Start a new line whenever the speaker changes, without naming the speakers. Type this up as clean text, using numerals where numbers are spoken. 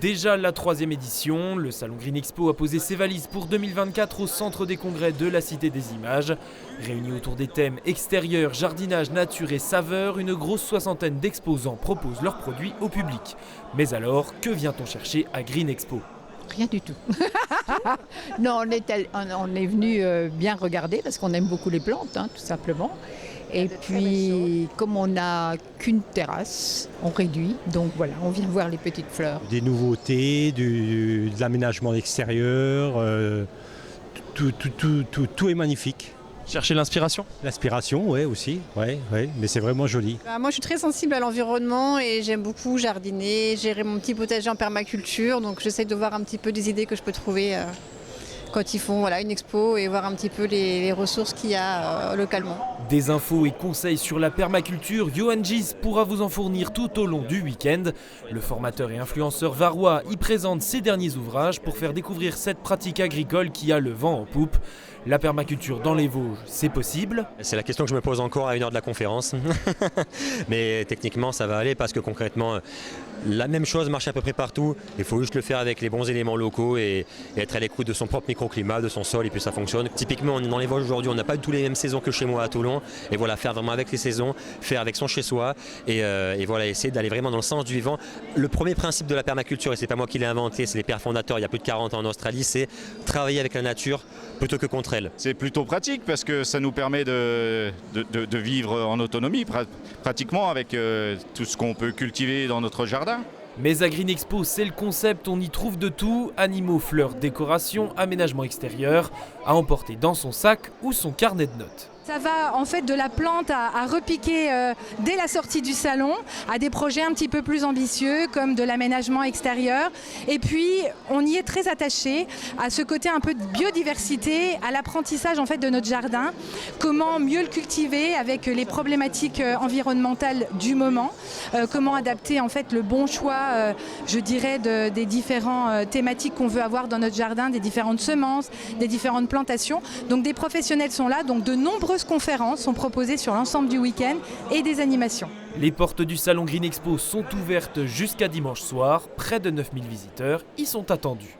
Déjà la 3e édition, le Salon Green Expo a posé ses valises pour 2024 au centre des congrès de la Cité des Images. Réunis autour des thèmes extérieur, jardinage, nature et saveur, une grosse soixantaine d'exposants proposent leurs produits au public. Mais alors, que vient-on chercher à Green Expo ?
Rien du tout. Non, on est venu bien regarder parce qu'on aime beaucoup les plantes, tout simplement. Et puis, comme on n'a qu'une terrasse, on réduit. Donc voilà, on vient voir les petites fleurs.
Des nouveautés, de l'aménagement extérieur, tout est magnifique.
Chercher l'inspiration ?
L'inspiration, oui, aussi, ouais, mais c'est vraiment joli.
Moi, je suis très sensible à l'environnement et j'aime beaucoup jardiner, gérer mon petit potager en permaculture. Donc, j'essaie de voir un petit peu des idées que je peux trouver quand ils font une expo et voir un petit peu les ressources qu'il y a localement.
Des infos et conseils sur la permaculture, Johan Gis pourra vous en fournir tout au long du week-end. Le formateur et influenceur varois y présente ses derniers ouvrages pour faire découvrir cette pratique agricole qui a le vent en poupe. La permaculture dans les Vosges, c'est possible ?
C'est la question que je me pose encore à 1 heure de la conférence. Mais techniquement, ça va aller parce que concrètement, la même chose marche à peu près partout. Il faut juste le faire avec les bons éléments locaux et être à l'écoute de son propre microclimat, de son sol, et puis ça fonctionne. Typiquement, dans les Vosges aujourd'hui, on n'a pas du tout les mêmes saisons que chez moi à Toulon. Et voilà, faire vraiment avec les saisons, faire avec son chez-soi et voilà, essayer d'aller vraiment dans le sens du vivant. Le premier principe de la permaculture, et c'est pas moi qui l'ai inventé, c'est les pères fondateurs il y a plus de 40 ans en Australie, c'est travailler avec la nature plutôt que contre elle.
C'est plutôt pratique parce que ça nous permet de vivre en autonomie pratiquement avec tout ce qu'on peut cultiver dans notre jardin.
Mais à Green Expo, c'est le concept, on y trouve de tout, animaux, fleurs, décoration, aménagement extérieur, à emporter dans son sac ou son carnet de notes.
Ça va en fait de la plante à repiquer dès la sortie du salon, à des projets un petit peu plus ambitieux comme de l'aménagement extérieur. Et puis on y est très attaché à ce côté un peu de biodiversité, à l'apprentissage en fait de notre jardin, comment mieux le cultiver avec les problématiques environnementales du moment, comment adapter en fait le bon choix, je dirais, des différentes thématiques qu'on veut avoir dans notre jardin, des différentes semences, des différentes plantations. Donc des professionnels sont là, donc de nombreuses conférences sont proposées sur l'ensemble du week-end et des animations.
Les portes du Salon Green Expo sont ouvertes jusqu'à dimanche soir. Près de 9000 visiteurs y sont attendus.